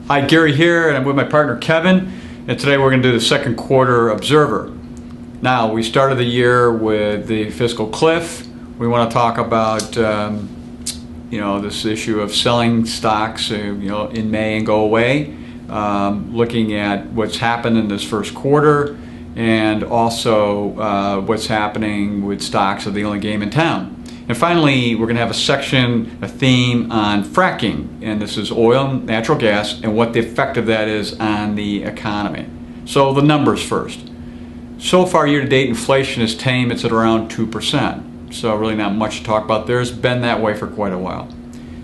Hi, Gary here, and I'm with my partner Kevin, and today we're going to do the second quarter observer. Now, we started the year with the fiscal cliff. We want to talk about this issue of selling stocks in May and go away, looking at what's happened in this first quarter, and also what's happening with stocks of the only game in town. And finally, we're going to have a theme on fracking, and this is oil and natural gas and what the effect of that is on the economy. So the numbers first. So far, year-to-date inflation is tame. It's at around 2%. So really not much to talk about there. It's been that way for quite a while.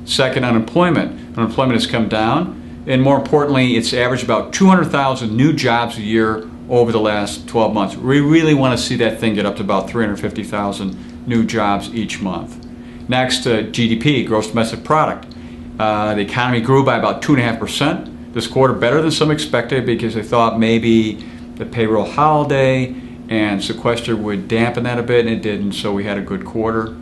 Second, unemployment. Unemployment has come down, and more importantly, it's averaged about 200,000 new jobs a year over the last 12 months. We really want to see that thing get up to about 350,000 new jobs each month. Next, GDP, gross domestic product. The economy grew by about 2.5% this quarter, better than some expected because they thought maybe the payroll holiday and sequester would dampen that a bit, and it didn't, so we had a good quarter.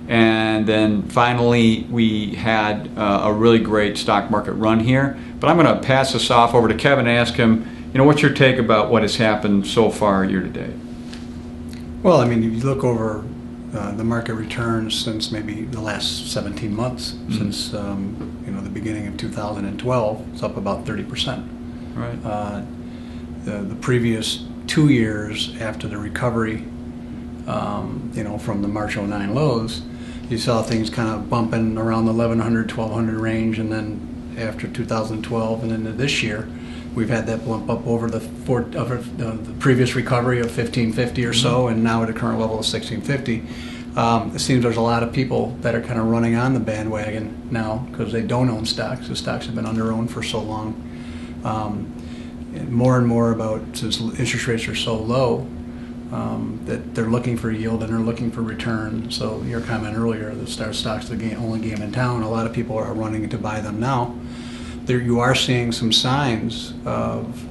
And then finally, we had a really great stock market run here. But I'm going to pass this off over to Kevin and ask him, what's your take about what has happened so far year to date? Well, if you look over the market returns since maybe the last 17 months, since the beginning of 2012, it's up about 30%. Right. The previous 2 years after the recovery, from the March '09 lows, you saw things kind of bumping around the 1100, 1200 range, and then after 2012 and into this year, we've had that bump up over the previous recovery of 1550 or so, and now at a current level of 1650. It seems there's a lot of people that are kind of running on the bandwagon now because they don't own stocks. The stocks have been under-owned for so long. And more about, since interest rates are so low, that they're looking for yield and they're looking for return. So your comment earlier, the stocks the only game in town, a lot of people are running to buy them now. There you are seeing some signs of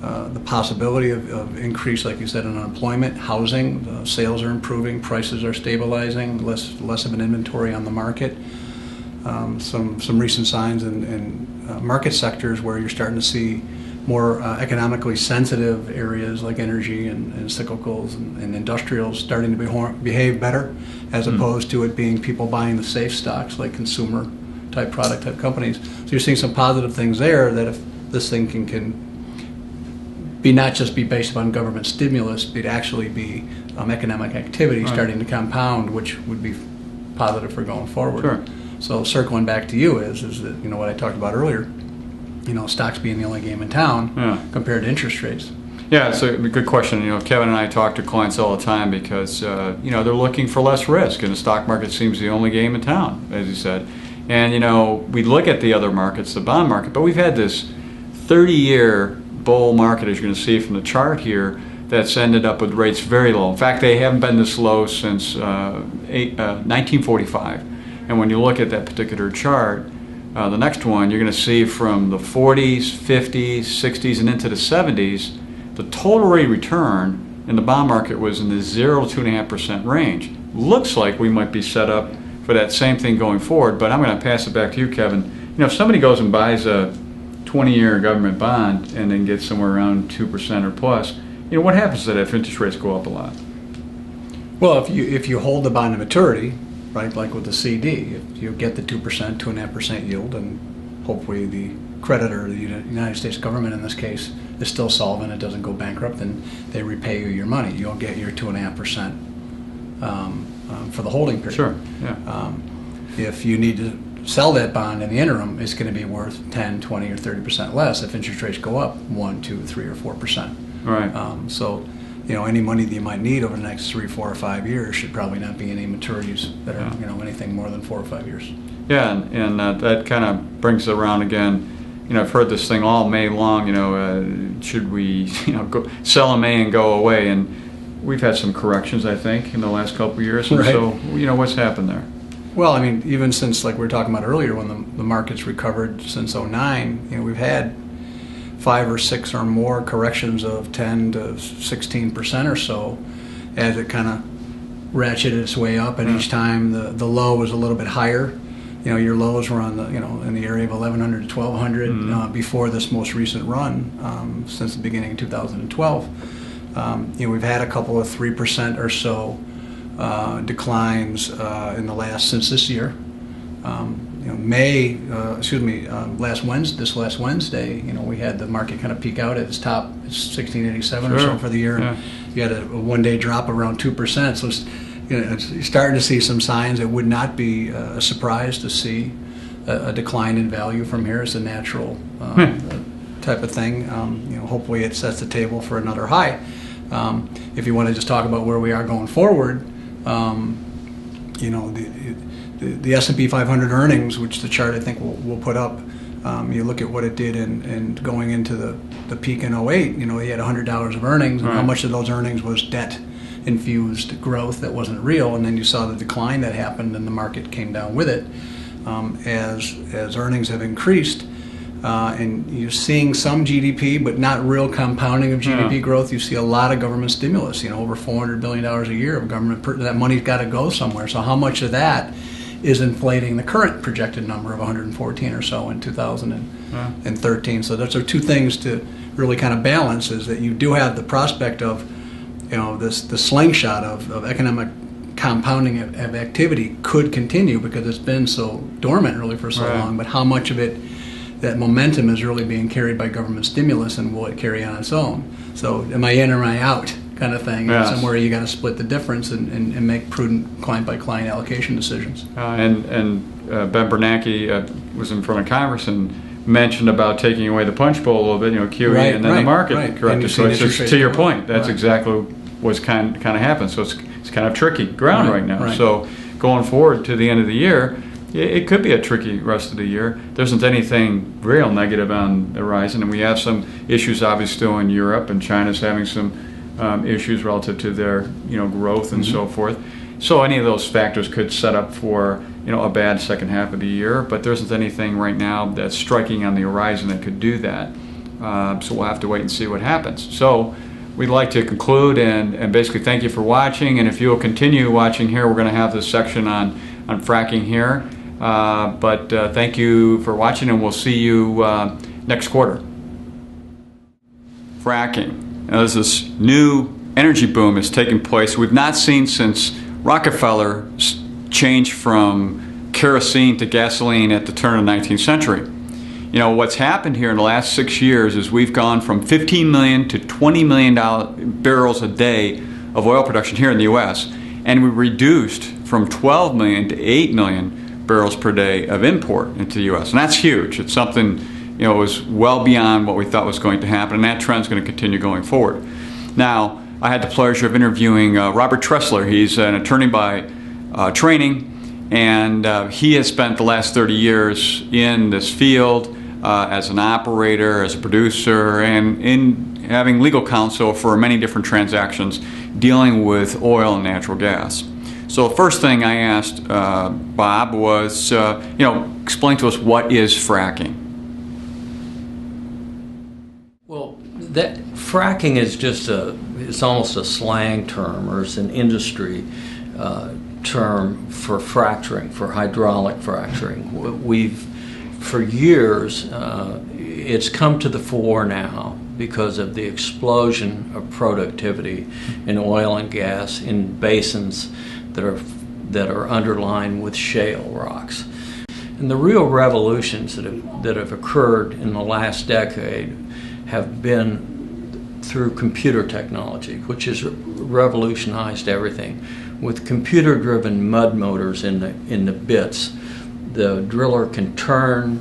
the possibility of increase, like you said, in unemployment, housing, sales are improving, prices are stabilizing, less of an inventory on the market. Some recent signs in market sectors where you're starting to see more economically sensitive areas like energy and cyclicals and industrials starting to behave better, as opposed to it being people buying the safe stocks like consumer type product type companies. So you're seeing some positive things there, that if this thing can be not just be based upon government stimulus, but actually be economic activity starting to compound, which would be positive for going forward. Sure. So circling back to you is that what I talked about earlier, stocks being the only game in town compared to interest rates. Yeah, it's a good question. Kevin and I talk to clients all the time because they're looking for less risk, and the stock market seems the only game in town, as you said. And we look at the other markets, the bond market, but we've had this 30-year bull market, as you're going to see from the chart here, that's ended up with rates very low. In fact, they haven't been this low since 1945. And when you look at that particular chart, the next one, you're going to see from the 40s, 50s, 60s, and into the 70s, the total rate of return in the bond market was in the 0 to 2.5% range. Looks like we might be set up for that same thing going forward, but I'm going to pass it back to you, Kevin. If somebody goes and buys a 20-year government bond and then gets somewhere around 2% or plus, what happens to that if interest rates go up a lot? Well, if you hold the bond to maturity, right, like with the CD, if you get the 2%, 2.5% yield, and hopefully the creditor, the United States government in this case, is still solvent, it doesn't go bankrupt, then they repay you your money. You'll get your 2.5% for the holding period. Sure. Yeah. If you need to sell that bond in the interim, it's going to be worth 10, 20, or 30% less if interest rates go up 1, 2, 3, or 4%. Right. So, any money that you might need over the next 3, 4, or 5 years should probably not be any maturities that are, anything more than 4 or 5 years. Yeah, and that kind of brings it around again. I've heard this thing all May long. Should we, go sell in May and go away? And we've had some corrections, I think, in the last couple of years. And right. So, what's happened there? Well, even since, like we were talking about earlier, when the market's recovered since '09, we've had 5 or 6 or more corrections of 10 to 16% or so, as it kind of ratcheted its way up, and each time the low was a little bit higher. Your lows were on the in the area of 1100 to 1200 before this most recent run since the beginning of 2012. We've had a couple of 3% or so declines in the since this year. This last Wednesday, we had the market kind of peak out at its top, 1687 or so for the year. Yeah. You had a one-day drop around 2%. So you're starting to see some signs. It would not be a surprise to see a decline in value from here. It's a natural type of thing. Hopefully it sets the table for another high. If you want to just talk about where we are going forward, the S&P 500 earnings, which the chart I think we'll put up, you look at what it did in going into the peak in 08, you had $100 of earnings, and how much of those earnings was debt-infused growth that wasn't real, and then you saw the decline that happened and the market came down with it. As earnings have increased, and you're seeing some GDP, but not real compounding of GDP growth. You see a lot of government stimulus, over $400 billion a year of government. That money's got to go somewhere. So how much of that is inflating the current projected number of 114 or so in 2013? So those are two things to really kind of balance, is that you do have the prospect of, the slingshot of economic compounding of activity could continue because it's been so dormant really for so long, but how much of it, that momentum is really being carried by government stimulus, and will it carry on its own? So am I in or am I out kind of thing? Yes. Somewhere you got to split the difference and make prudent client-by-client allocation decisions. And Ben Bernanke was in front of Congress and mentioned about taking away the punch bowl a little bit, QE, and then the market corrected. So it's just, to your point, that's exactly what's kind of happened. So it's kind of tricky ground right now. So going forward to the end of the year, it could be a tricky rest of the year. There isn't anything real negative on the horizon, and we have some issues obviously still in Europe, and China's having some issues relative to their growth and so forth. So any of those factors could set up for a bad second half of the year, but there isn't anything right now that's striking on the horizon that could do that. So we'll have to wait and see what happens. So we'd like to conclude and basically thank you for watching, and if you'll continue watching here, we're going to have this section on fracking here. But thank you for watching, and we'll see you next quarter. Fracking. Now, there's this new energy boom is taking place we've not seen since Rockefeller changed from kerosene to gasoline at the turn of the 19th century. What's happened here in the last 6 years is we've gone from 15 million to 20 million barrels a day of oil production here in the U.S., and we reduced from 12 million to 8 million barrels per day of import into the U.S. And that's huge. It's something, was well beyond what we thought was going to happen, and that trend's going to continue going forward. Now, I had the pleasure of interviewing Robert Tressler. He's an attorney by training, and he has spent the last 30 years in this field as an operator, as a producer, and in having legal counsel for many different transactions dealing with oil and natural gas. So the first thing I asked Bob was, explain to us, what is fracking? Well, that fracking is just it's almost a slang term, or it's an industry term for fracturing, for hydraulic fracturing. For years, it's come to the fore now because of the explosion of productivity in oil and gas in basins that are underlined with shale rocks. And the real revolutions that have occurred in the last decade have been through computer technology, which has revolutionized everything. With computer-driven mud motors in the bits, the driller can turn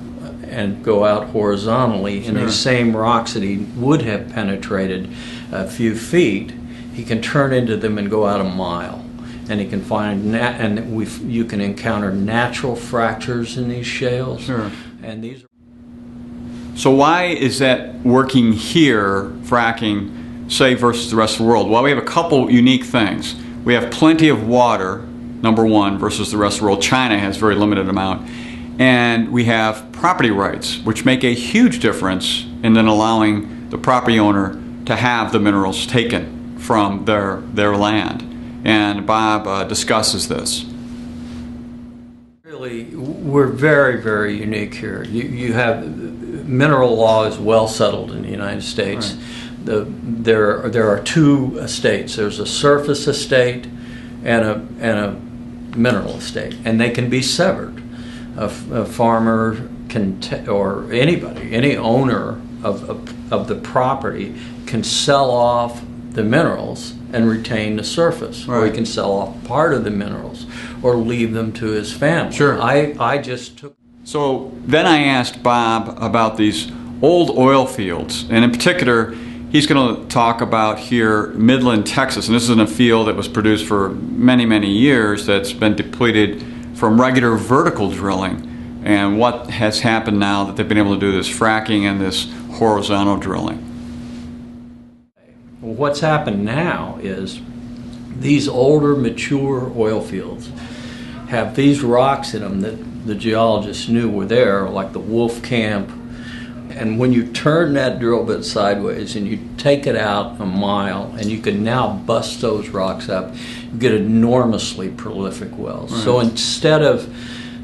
and go out horizontally in the same rocks that he would have penetrated a few feet. He can turn into them and go out a mile. And he can find you can encounter natural fractures in these shales. And these. So why is that working here, fracking, say, versus the rest of the world? Well, we have a couple unique things. We have plenty of water, number one, versus the rest of the world. China has very limited amount. And we have property rights, which make a huge difference in then allowing the property owner to have the minerals taken from their land. And Bob discusses this. Really, we're very, very unique here. You have mineral law is well settled in the United States. Right. There are two estates. There's a surface estate and a mineral estate, and they can be severed. A farmer can, or anybody, any owner of the property can sell off the minerals and retain the surface, right. Or he can sell off part of the minerals or leave them to his family. Sure. I just took. So then I asked Bob about these old oil fields, and in particular, he's going to talk about here Midland, Texas, and this is in a field that was produced for many, many years that's been depleted from regular vertical drilling, and what has happened now that they've been able to do this fracking and this horizontal drilling. What's happened now is these older, mature oil fields have these rocks in them that the geologists knew were there, like the Wolf Camp. And when you turn that drill bit sideways and you take it out a mile, and you can now bust those rocks up, you get enormously prolific wells. Right. So instead of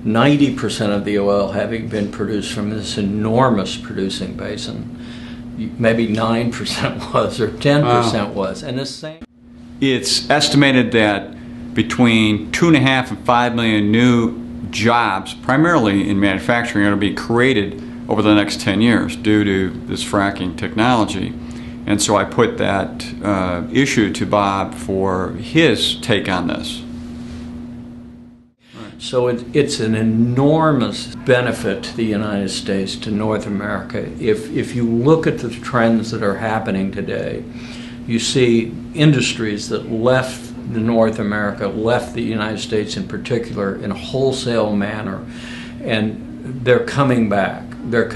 90% of the oil having been produced from this enormous producing basin, maybe 9% was, or 10% was, and the same. It's estimated that between 2.5 and 5 million new jobs, primarily in manufacturing, are going to be created over the next 10 years due to this fracking technology. And so I put that issue to Bob for his take on this. So it's an enormous benefit to the United States, to North America. If you look at the trends that are happening today, you see industries that left North America, left the United States in particular, in a wholesale manner, and they're coming back. They're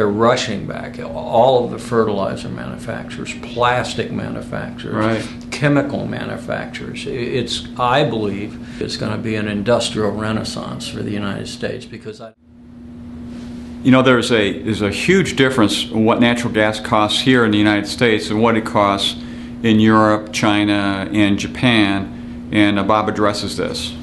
rushing back. All of the fertilizer manufacturers, plastic manufacturers, right. Chemical manufacturers. I believe it's going to be an industrial renaissance for the United States, because you know, there's a huge difference in what natural gas costs here in the United States and what it costs in Europe, China, and Japan, and Bob addresses this.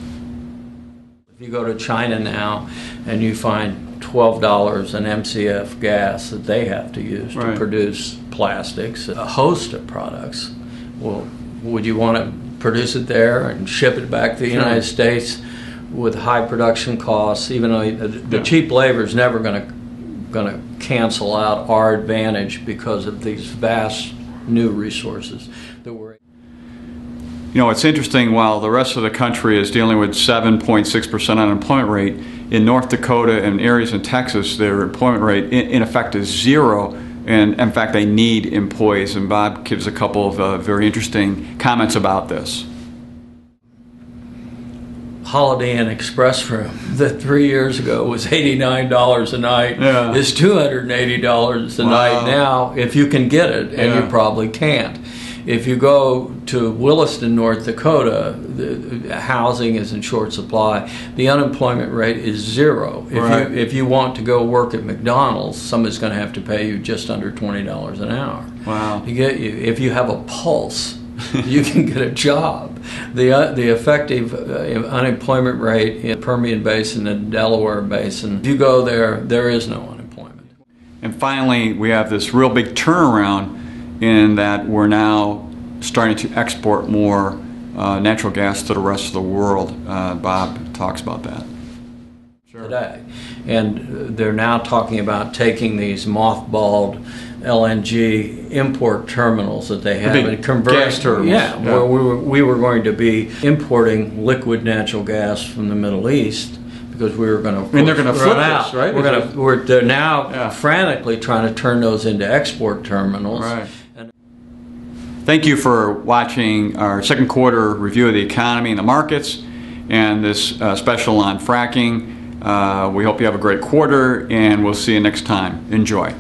If you go to China now and you find $12 an MCF gas that they have to use to produce plastics, a host of products. Well, would you want to produce it there and ship it back to the United States with high production costs, even though the cheap labor is never going to cancel out our advantage because of these vast new resources that we're. You know, it's interesting, while the rest of the country is dealing with 7.6% unemployment rate, in North Dakota and areas in Texas, their employment rate in effect is zero, and in fact they need employees, and Bob gives a couple of very interesting comments about this. Holiday Inn Express room that 3 years ago was $89 a night is $280 a night now, if you can get it, and you probably can't. If you go to Williston, North Dakota, the housing is in short supply. The unemployment rate is zero. If you want to go work at McDonald's, somebody's going to have to pay you just under $20 an hour. Wow. If you have a pulse, you can get a job. The effective unemployment rate in the Permian Basin and Delaware Basin, if you go there, there is no unemployment. And finally, we have this real big turnaround in that we're now starting to export more natural gas to the rest of the world. Bob talks about that. Today. And they're now talking about taking these mothballed LNG import terminals that they have and converting gas terminals. Where we were going to be importing liquid natural gas from the Middle East, because we were going to. And they're going to flip this, right? They're now frantically trying to turn those into export terminals. Right. Thank you for watching our second quarter review of the economy and the markets, and this special on fracking. We hope you have a great quarter, and we'll see you next time. Enjoy.